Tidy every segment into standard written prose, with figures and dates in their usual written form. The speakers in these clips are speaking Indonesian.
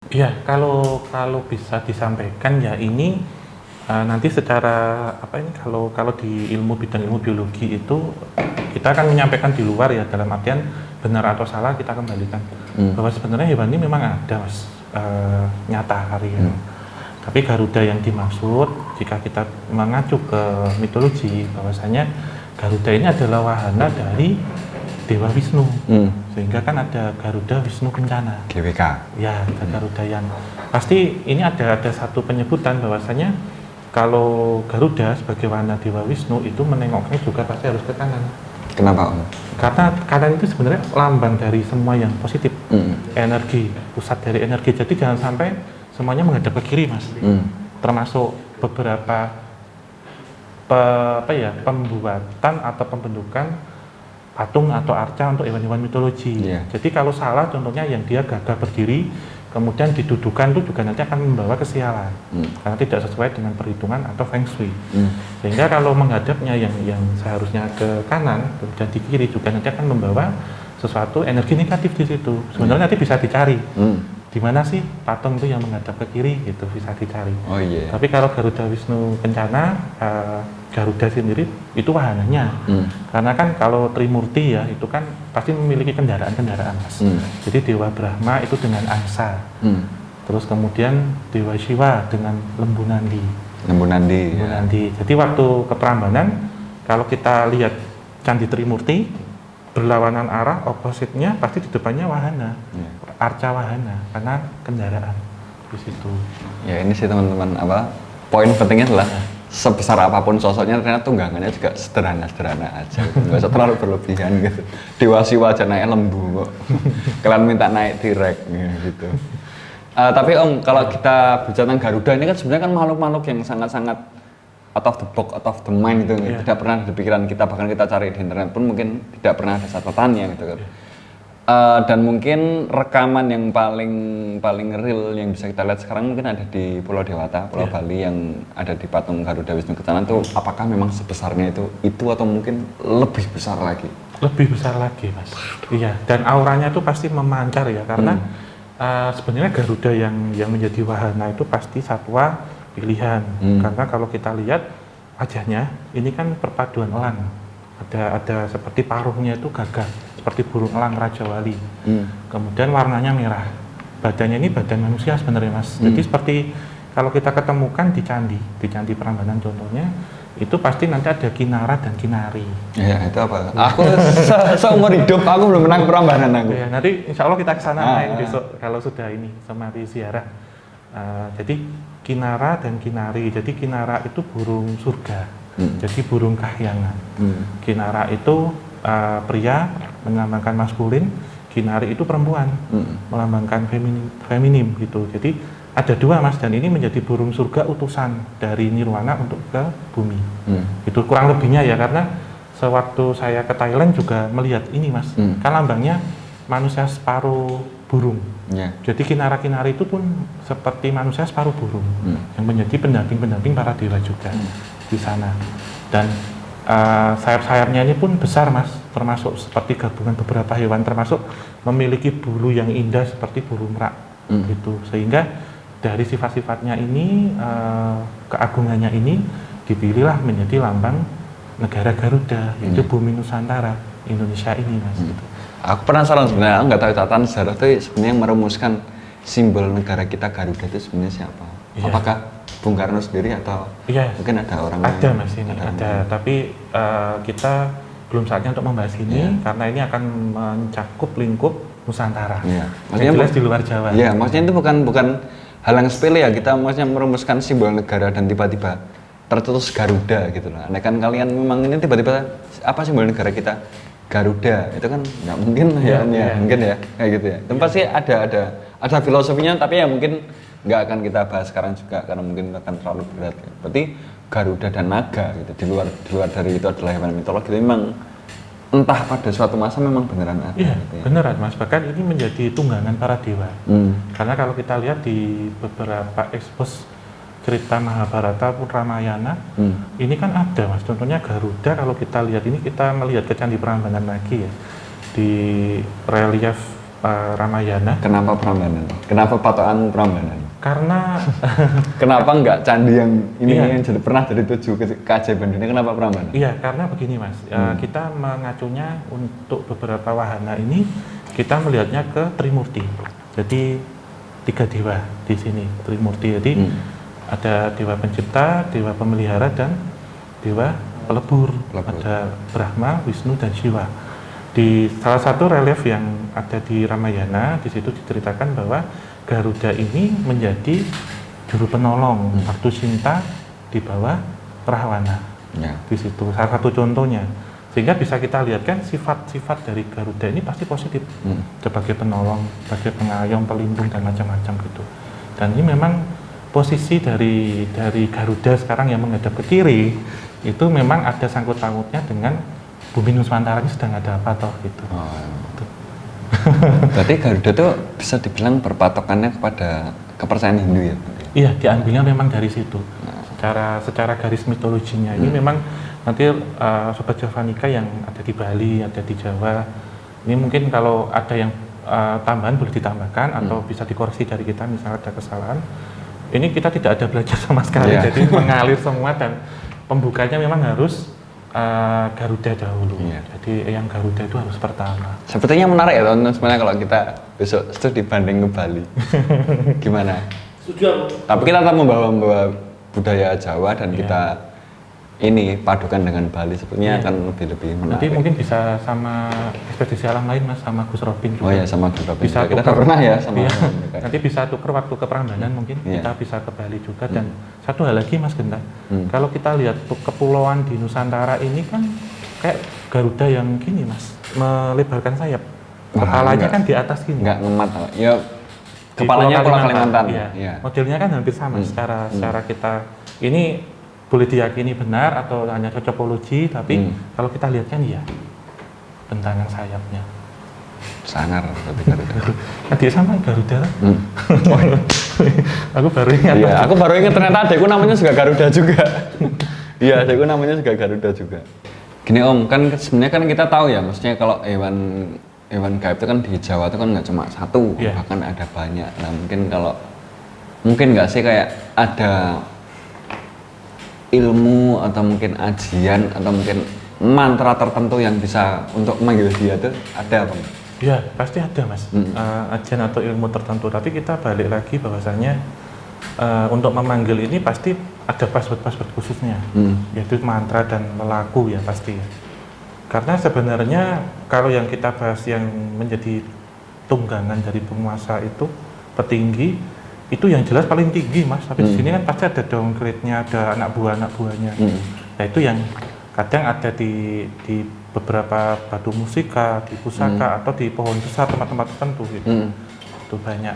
Iya, kalau bisa disampaikan ya ini nanti secara apa ini kalau di bidang ilmu biologi itu kita akan menyampaikan di luar ya dalam artian benar atau salah kita kembalikan bahwa sebenarnya hewan ini memang ada mas nyata hari ini. Tapi Garuda yang dimaksud jika kita mengacu ke mitologi bahwasanya Garuda ini adalah wahana dari Dewa Wisnu, sehingga kan ada Garuda Wisnu Kencana. GWK. Ya, ada Garuda yang pasti ini ada satu penyebutan bahwasanya kalau Garuda sebagai wahana Dewa Wisnu itu menengoknya juga pasti harus ke kanan. Kenapa Om? Karena kanan itu sebenarnya lambang dari semua yang positif, energi, pusat dari energi. Jadi jangan sampai semuanya menghadap ke kiri, mas. Termasuk beberapa pembuatan atau pembentukan patung atau arca untuk hewan-hewan mitologi. Jadi kalau salah contohnya yang dia gagah berdiri kemudian didudukan itu juga nanti akan membawa kesialan karena tidak sesuai dengan perhitungan atau feng shui. Sehingga kalau menghadapnya yang seharusnya ke kanan dan di kiri juga nanti akan membawa sesuatu energi negatif di situ. Sebenarnya nanti bisa dicari. Di mana sih patung itu yang menghadap ke kiri gitu bisa dicari. Tapi kalau Garuda Wisnu Kencana, Garuda sendiri itu wahananya. Karena kan kalau Trimurti ya itu kan pasti memiliki kendaraan-kendaraan mas. Jadi Dewa Brahma itu dengan angsa. Terus kemudian Dewa Shiva dengan Lembu Nandi. Lembu Nandi. Jadi waktu ke Prambanan kalau kita lihat Candi Trimurti berlawanan arah, opposite-nya pasti di depannya wahana, arca wahana, karena kendaraan di situ. Ya ini sih teman-teman poin pentingnya adalah sebesar apapun sosoknya ternyata tunggangannya juga sederhana aja, nggak usah terlalu berlebihan gitu. Dewa Siwa aja naik lembu kok, kalian minta naik direct gitu. Tapi Om, kalau kita bicara tentang Garuda ini kan sebenarnya kan makhluk-makhluk yang sangat-sangat out of the box, out of the mind gitu, tidak pernah di pikiran kita, bahkan kita cari di internet pun mungkin tidak pernah ada catatannya gitu kan. Dan mungkin rekaman yang paling real yang bisa kita lihat sekarang mungkin ada di Pulau Dewata, Pulau Bali yang ada di patung Garuda Wisnu Kencana itu apakah memang sebesarnya itu atau mungkin lebih besar lagi? Lebih besar lagi mas. Iya, dan auranya itu pasti memancar ya karena sebenarnya Garuda yang menjadi wahana itu pasti satwa pilihan. Karena kalau kita lihat wajahnya ini kan perpaduan elang. Ada seperti paruhnya itu gagah seperti burung elang Raja Wali. Kemudian warnanya merah. Badannya ini badan manusia sebenarnya mas. Jadi seperti kalau kita ketemukan di candi Prambanan contohnya itu pasti nanti ada kinara dan kinari. Ya itu apa? Aku seumur hidup aku belum pernah ke Prambanan aku. Ya, nanti insya Allah kita kesana besok kalau sudah ini semati ziarah. Jadi kinara dan kinari. Jadi kinara itu burung surga. Jadi burung kahyangan. Kinara itu pria melambangkan maskulin, kinari itu perempuan melambangkan feminim gitu. Jadi ada dua mas, dan ini menjadi burung surga utusan dari nirwana untuk ke bumi. Itu kurang lebihnya ya, karena sewaktu saya ke Thailand juga melihat ini mas, kan lambangnya manusia separuh burung. Jadi kinara-kinari itu pun seperti manusia separuh burung yang menjadi pendamping-pendamping para dewa juga di sana. Dan sayap-sayapnya ini pun besar mas, termasuk seperti gabungan beberapa hewan, termasuk memiliki bulu yang indah seperti burung merak gitu. Sehingga dari sifat-sifatnya ini, keagungannya ini dipilihlah menjadi lambang negara Garuda, yaitu bumi Nusantara Indonesia ini mas gitu. Aku penasaran sebenarnya, aku nggak tahu catatan sejarah itu sebenarnya yang merumuskan simbol negara kita Garuda itu sebenarnya siapa? Apakah Bung Karno sendiri atau mungkin ada orang lain? Ada mas, ini ada. Tapi kita belum saatnya untuk membahas ini karena ini akan mencakup lingkup Nusantara. Maksudnya jelas di luar Jawa. Iya, maksudnya itu bukan hal yang sepele ya, kita maksudnya merumuskan simbol negara dan tiba-tiba tercetus Garuda gitu loh. Andai kan kalian memang ini tiba-tiba apa simbol negara kita? Garuda, itu kan nggak mungkin mungkin ya kayak gitu ya. Itu pasti ada filosofinya, tapi ya mungkin nggak akan kita bahas sekarang juga karena mungkin akan terlalu berat ya. Berarti Garuda dan naga gitu di luar dari itu adalah hewan mitologi, memang entah pada suatu masa memang beneran ada. Iya, gitu ya. beneran mas, bahkan ini menjadi tunggangan para dewa. Karena kalau kita lihat di beberapa ekspos cerita Mahabharata pun Ramayana, ini kan ada mas, contohnya Garuda. Kalau kita lihat ini, kita melihat ke Candi Prambanan lagi ya, di relief Ramayana. Kenapa Prambanan? Kenapa patokan Prambanan? Karena Kenapa nggak candi yang ini Iya. yang pernah jadi tujuh keajaiban dunia? Kenapa Prambanan? iya, karena begini Mas, kita mengacunya untuk beberapa wahana ini kita melihatnya ke Trimurti. Jadi 3 dewa di sini Trimurti. Jadi ada dewa pencipta, dewa pemelihara, dan dewa pelebur. Ada Brahma, Wisnu, dan Shiva. Di salah satu relief yang ada di Ramayana, di situ diceritakan bahwa Garuda ini menjadi juru penolong Ratu Sinta di bawah Rahwana. Ya. Di situ salah satu contohnya. Sehingga bisa kita lihat kan sifat-sifat dari Garuda ini pasti positif. Sebagai penolong, sebagai pengayom, pelindung, dan macam-macam gitu. Dan ini memang posisi dari Garuda sekarang yang menghadap ke kiri itu memang ada sangkut pautnya dengan bumi Nusantara ini sedang ada apa toh gitu. Gitu. Berarti Garuda tuh bisa dibilang berpatokannya kepada kepercayaan Hindu ya? Iya, diambilnya memang dari situ. Secara garis mitologinya ini memang nanti Sobat Javanika yang ada di Bali, ada di Jawa, ini mungkin kalau ada yang tambahan boleh ditambahkan atau bisa dikoreksi dari kita misalnya ada kesalahan. Ini kita tidak ada belajar sama sekali, jadi mengalir semua dan pembukanya memang harus Garuda dahulu. Jadi yang Garuda itu harus pertama. Sepertinya menarik ya teman-teman sebenarnya kalau kita besok studi banding ke Bali. Gimana? Setuju. Tapi kita tetap membawa budaya Jawa dan kita ini padukan dengan Bali, sepertinya akan lebih menarik. Nanti mungkin bisa sama ekspedisi alam lain Mas, sama Gus Robin juga. Oh ya, sama Gus Robin. Bisa Kita tuker, pernah ya sama nanti bisa tuker waktu ke Prambanan mungkin kita bisa ke Bali juga. Dan satu hal lagi Mas Genta, kalau kita lihat kepulauan di Nusantara ini kan kayak Garuda yang gini Mas, melebarkan sayap. Kepalanya kan di atas gini. Enggak ngemat. Ya Di kepalanya Pulau Kalimantan. Iya. Modelnya kan hampir sama secara kita ini boleh diyakini benar atau hanya cocokologi, tapi kalau kita lihat kan iya bentangan sayapnya Sangar berarti Garuda. dia sama Garuda kan? Aku baru ingat. Iya, aku baru ingat ternyata adekku namanya juga Garuda juga. Iya, adekku namanya juga Garuda juga. Gini Om, kan sebenarnya kan kita tahu ya, maksudnya kalau hewan gaib itu kan di Jawa itu kan nggak cuma satu, bahkan ada banyak. Nah mungkin nggak sih kayak ada ilmu atau mungkin ajian atau mungkin mantra tertentu yang bisa untuk memanggil dia itu ada apa? Ya pasti ada Mas, ajian atau ilmu tertentu. Tapi kita balik lagi bahwasanya untuk memanggil ini pasti ada password khususnya, yaitu mantra dan lelaku ya pasti ya. Karena sebenarnya kalau yang kita bahas yang menjadi tunggangan dari penguasa itu petinggi itu yang jelas paling tinggi Mas. Tapi di sini kan pasti ada downgrade-nya, ada anak buahnya. Nah itu yang kadang ada di beberapa batu musika, di pusaka atau di pohon besar tempat-tempat tertentu gitu. Itu banyak.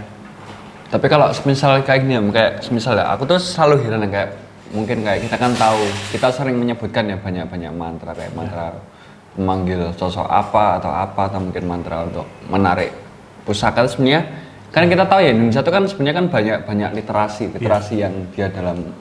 Tapi kalau misal kayak gini kayak misal ya, aku tuh selalu heran kayak mungkin kayak kita kan tahu, kita sering menyebutkan ya banyak mantra kayak mantra memanggil sosok apa atau mungkin mantra untuk menarik pusaka. Sebenarnya kan kita tahu ya Indonesia itu kan sebenarnya kan banyak literasi yang dia dalam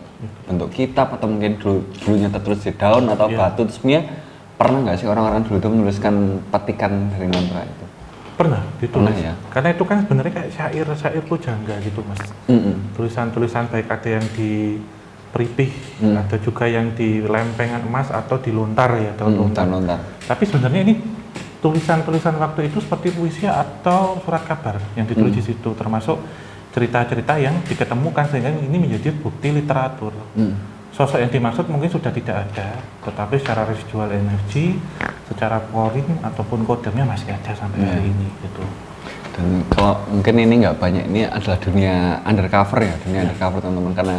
bentuk kitab atau mungkin dulunya tertulis di daun atau batu. Sebenarnya pernah nggak sih orang-orang dulu itu menuliskan petikan dari mantra itu? Pernah ditulis. Ya. Karena itu kan sebenarnya kayak syair pujangga gitu Mas. Tulisan-tulisan baik ada yang di peripih, ada juga yang di lempengan emas atau di lontar ya, daun lontar. Tapi sebenarnya ini tulisan-tulisan waktu itu seperti puisi atau surat kabar yang ditulis di situ, termasuk cerita-cerita yang diketemukan sehingga ini menjadi bukti literatur. Sosok yang dimaksud mungkin sudah tidak ada, tetapi secara residual energi, secara korin ataupun kodenya masih ada sampai hari ini gitu. Dan kalau mungkin ini nggak banyak, ini adalah dunia undercover ya, undercover teman-teman, karena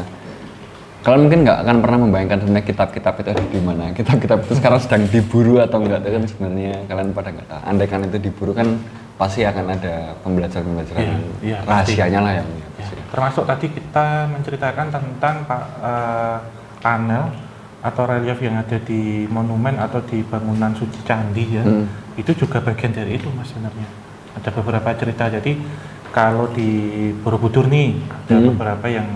kalian mungkin nggak akan pernah membayangkan sebenarnya kitab-kitab itu ada di mana. Kitab-kitab itu sekarang sedang diburu atau enggak, itu kan sebenarnya kalian pada nggak tahu. Andai kan itu diburu kan pasti akan ada pembelajaran rahasianya lah yang termasuk tadi kita menceritakan tentang panel atau relief yang ada di monumen atau di bangunan suci candi ya. Itu juga bagian dari itu Mas sebenarnya. Ada beberapa cerita. Jadi kalau di Borobudur nih ada beberapa yang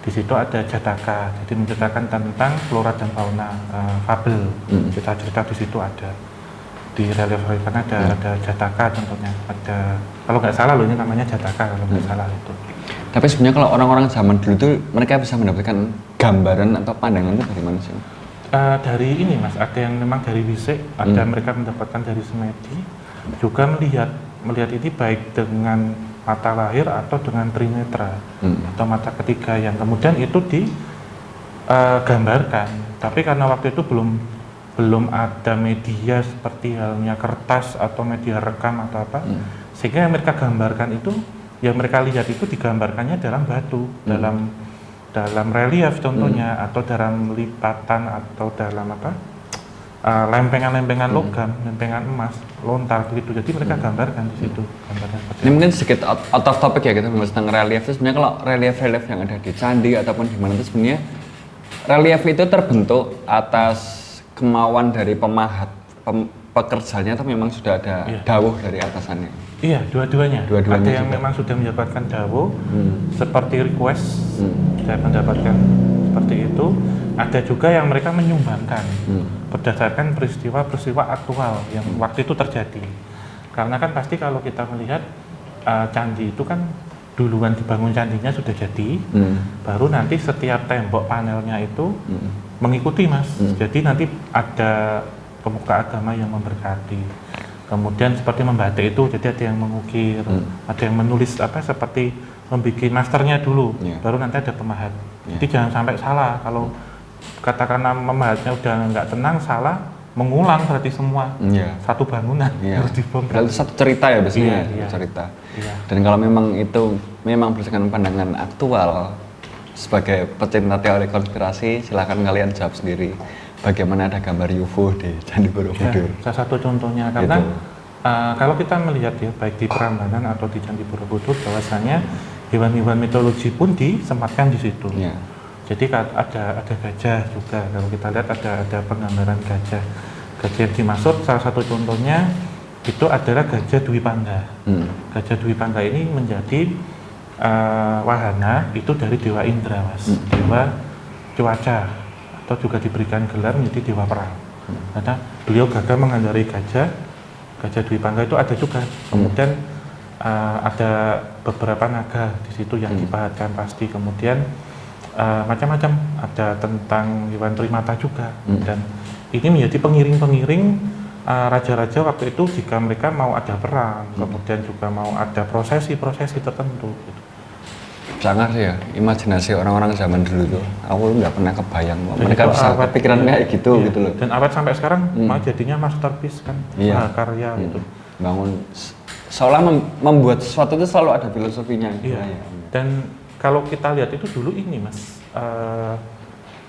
di situ ada Jataka, jadi menceritakan tentang flora dan fauna, fabel, cerita-cerita di situ ada. di relief kan ada Jataka contohnya, ada kalau nggak salah loh ini namanya Jataka kalau nggak salah itu. Tapi sebenarnya kalau orang-orang zaman dulu tuh mereka bisa mendapatkan gambaran atau pandangan itu dari mana sih? Dari ini mas, ada yang memang dari fisik, ada mereka mendapatkan dari semedi, juga melihat ini baik dengan mata lahir atau dengan trinetra atau mata ketiga yang kemudian itu digambarkan. Tapi karena waktu itu belum ada media seperti halnya kertas atau media rekam atau apa, sehingga yang mereka gambarkan itu, yang mereka lihat itu digambarkannya dalam batu, dalam relief contohnya, atau dalam lipatan atau dalam lempengan-lempengan logam, lempengan emas, lontar gitu. Jadi mereka gambarkan di situ. Ini mungkin sedikit out of topic ya, kita bahas tentang relief. Itu sebenarnya kalau relief yang ada di candi ataupun di mana itu sebenarnya relief itu terbentuk atas kemauan dari pemahat pekerjanya atau memang sudah ada dawuh dari atasannya? Iya, dua-duanya. Ada yang juga memang sudah mendapatkan dawuh seperti request, sudah mendapatkan seperti itu. Ada juga yang mereka menyumbangkan berdasarkan peristiwa-peristiwa aktual yang waktu itu terjadi. Karena kan pasti kalau kita melihat candi itu kan duluan dibangun candinya sudah jadi, baru nanti setiap tembok panelnya itu mengikuti mas. Jadi nanti ada pemuka agama yang memberkati. Kemudian seperti membatik itu, jadi ada yang mengukir, ada yang menulis seperti membuat masternya dulu, baru nanti ada pemahat. Jadi jangan sampai salah, kalau katakanlah pemahatnya udah nggak tenang, salah, mengulang berarti semua satu bangunan harus dibongkar. Berarti satu cerita ya biasanya, cerita. Dan kalau memang itu memang berdasarkan pandangan aktual sebagai pecinta teori konspirasi, silakan kalian jawab sendiri. Bagaimana ada gambar UFO di Candi Borobudur? Salah satu contohnya, karena kalau kita melihat ya, baik di Prambanan atau di Candi Borobudur, bahwasanya hewan-hewan mitologi pun disematkan di situ. Jadi ada gajah juga, kalau kita lihat ada penggambaran gajah yang dimaksud, salah satu contohnya itu adalah gajah Dwi Pangga. Gajah Dwi Pangga ini menjadi wahana itu dari Dewa Indra, mas, Dewa Cuaca, atau juga diberikan gelar menjadi dewa perang. Karena beliau gagal mengendarai gajah Dwi Pangga itu ada juga. Kemudian ada beberapa naga di situ yang dipahatkan pasti. Kemudian macam-macam, ada tentang hewan primata juga. Dan ini menjadi pengiring-pengiring raja-raja waktu itu jika mereka mau ada perang, kemudian juga mau ada prosesi-prosesi tertentu. Gitu. Sangat sih ya, imajinasi orang-orang zaman dulu tuh, aku nggak pernah kebayang mereka bisa kepikiran kayak gitu gitu loh. Dan awet sampai sekarang malah jadinya masterpiece kan, karya gitu. Bangun, seolah membuat sesuatu itu selalu ada filosofinya. Dan kalau kita lihat itu dulu ini mas,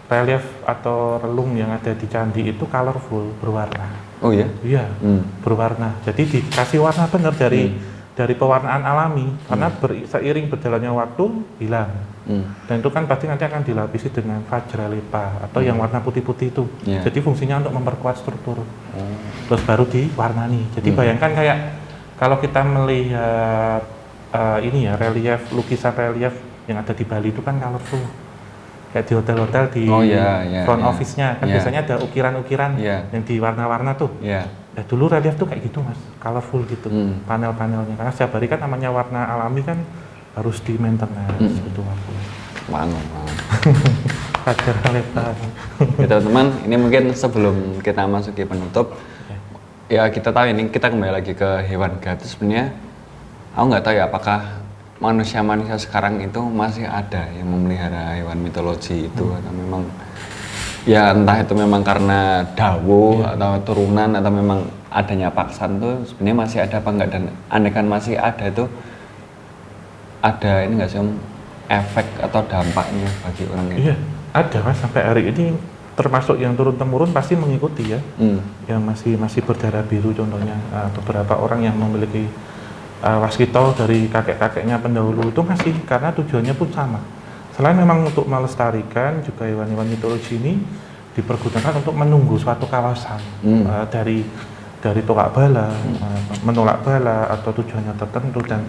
relief atau relung yang ada di candi itu colorful, berwarna. Oh ya? Iya, berwarna. Jadi dikasih warna benar dari pewarnaan alami, karena seiring berjalannya waktu hilang. Dan itu kan pasti nanti akan dilapisi dengan vajralepa atau yang warna putih-putih itu. Jadi fungsinya untuk memperkuat struktur. Terus baru diwarnani. Jadi bayangkan kayak kalau kita melihat ini ya, lukisan relief yang ada di Bali itu kan colorful. Kayak di hotel-hotel di front office-nya kan biasanya ada ukiran-ukiran yang di warna-warna tuh. Ya dulu relief tuh kayak gitu mas, colorful gitu, panel-panelnya. Karena setiap hari kan namanya warna alami kan harus di maintenance gitu aku. Bangun. Ajar lebar. Ya teman-teman, ini mungkin sebelum kita masuk ke penutup, ya kita tahu ini kita kembali lagi ke hewan gaib. Sebenarnya aku nggak tahu ya apakah manusia-manusia sekarang itu masih ada yang memelihara hewan mitologi itu atau memang ya entah itu memang karena dawuh atau turunan atau memang adanya paksaan tuh sebenarnya masih ada apa enggak, dan andaikan masih ada itu ada ini enggak sih efek atau dampaknya bagi orang itu? Iya, ada mas, sampai hari ini termasuk yang turun-temurun pasti mengikuti ya. Yang masih berdarah biru contohnya, beberapa orang yang memiliki waskita dari kakek-kakeknya pendahulu itu masih, karena tujuannya pun sama. Selain memang untuk melestarikan, juga hewan-hewan mitologi ini dipergunakan untuk menunggu suatu kawasan dari tolak bala, menolak bala atau tujuannya tertentu. Dan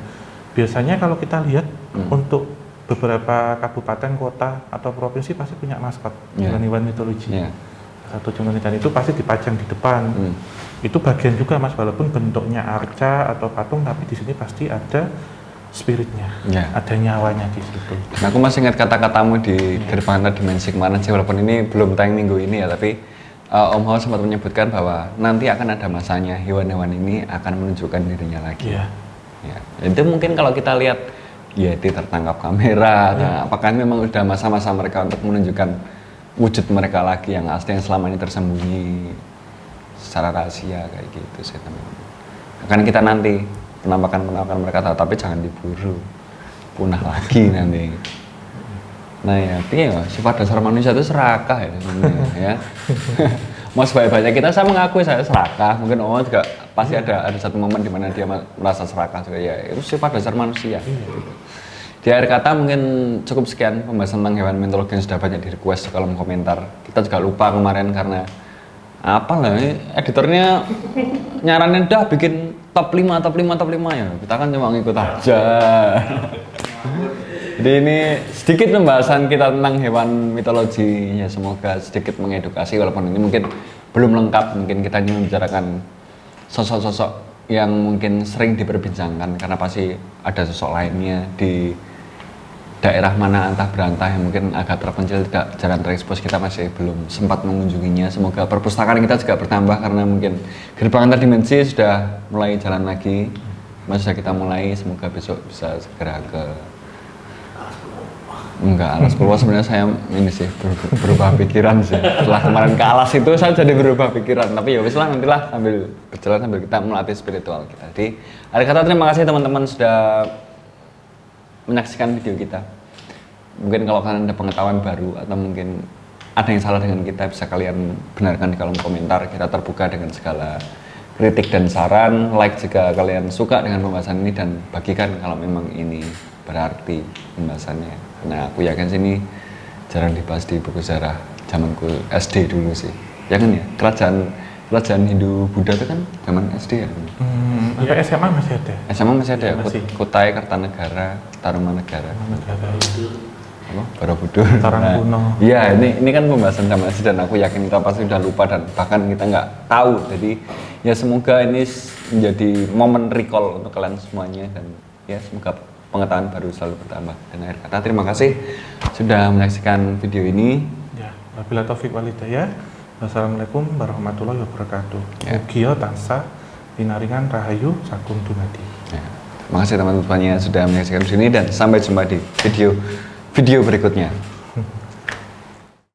biasanya kalau kita lihat untuk beberapa kabupaten, kota atau provinsi pasti punya maskot hewan-hewan mitologi. Satu contohnya, dan itu pasti dipajang di depan. Itu bagian juga Mas, walaupun bentuknya arca atau patung, tapi di sini pasti ada spiritnya, ada nyawanya di situ. Nah, aku masih ingat kata-katamu di Gerbang Antar Dimensi kemarin sih, walaupun ini belum tayang minggu ini ya, tapi Om Hao sempat menyebutkan bahwa nanti akan ada masanya hewan-hewan ini akan menunjukkan dirinya lagi. Ya, itu mungkin kalau kita lihat Yeti tertangkap kamera, apakah memang sudah masa-masa mereka untuk menunjukkan wujud mereka lagi yang asli, yang selama ini tersembunyi secara rahasia kayak gitu sih teman-teman. Akan kita nanti penampakan mereka, tapi jangan diburu, punah lagi nanti. Nah ya, sifat dasar manusia itu serakah ya sebenarnya ya. Mau sebaik-baiknya kita, saya mengakui saya serakah, mungkin Om juga pasti ada satu momen di mana dia merasa serakah juga, ya itu sifat dasar manusia. Di akhir kata mungkin cukup sekian pembahasan tentang hewan mitologi yang sudah banyak di request di kolom komentar. Kita juga lupa kemarin karena apalah, editornya nyaranin dah bikin top 5 ya. Kita kan cuma ngikut aja. Jadi ini sedikit pembahasan kita tentang hewan mitologi ya, semoga sedikit mengedukasi walaupun ini mungkin belum lengkap. Mungkin kita ingin membicarakan sosok-sosok yang mungkin sering diperbincangkan karena pasti ada sosok lainnya di daerah mana entah berantah yang mungkin agak terpencil, tidak jarang terekspos, kita masih belum sempat mengunjunginya. Semoga perpustakaan kita juga bertambah karena mungkin Gerbang Antar Dimensi sudah mulai jalan lagi, sudah kita mulai, semoga besok bisa segera ke Alas Purwo. Sebenarnya saya ini sih berubah pikiran sih setelah kemarin ke Alas itu, saya jadi berubah pikiran, tapi ya wis lah, nantilah sambil berjalan sambil kita melatih spiritual kita. Jadi ada kata terima kasih teman-teman sudah menyaksikan video kita. Mungkin kalau kalian ada pengetahuan baru atau mungkin ada yang salah dengan kita, bisa kalian benarkan di kolom komentar. Kita terbuka dengan segala kritik dan saran. Like jika kalian suka dengan pembahasan ini, dan bagikan kalau memang ini berarti pembahasannya. Nah, aku yakin sini jarang dibahas di buku sejarah zamanku SD dulu sih. Ya kan ya, kerajaan Hindu Buddha itu kan zaman SD ya. Sampai SMA masih ada. SMA masih ada ya, masih. Kutai, Kartanegara, Tarumanegara. Borobudur. Tarang kuno. Iya, ini kan pembahasan zaman SD dan aku yakin kita pasti sudah lupa dan bahkan kita nggak tahu. Jadi ya semoga ini menjadi momen recall untuk kalian semuanya, dan ya semoga pengetahuan baru selalu bertambah. Dan akhir kata terima kasih sudah menyaksikan video ini. Ya, wabillahi taufik walhidayah. Wassalamualaikum warahmatullahi wabarakatuh. Mugia tansah pinaringan rahayu sakum dumadi. Ya, terima kasih teman-teman yang sudah menyaksikan di sini, dan sampai jumpa di video berikutnya.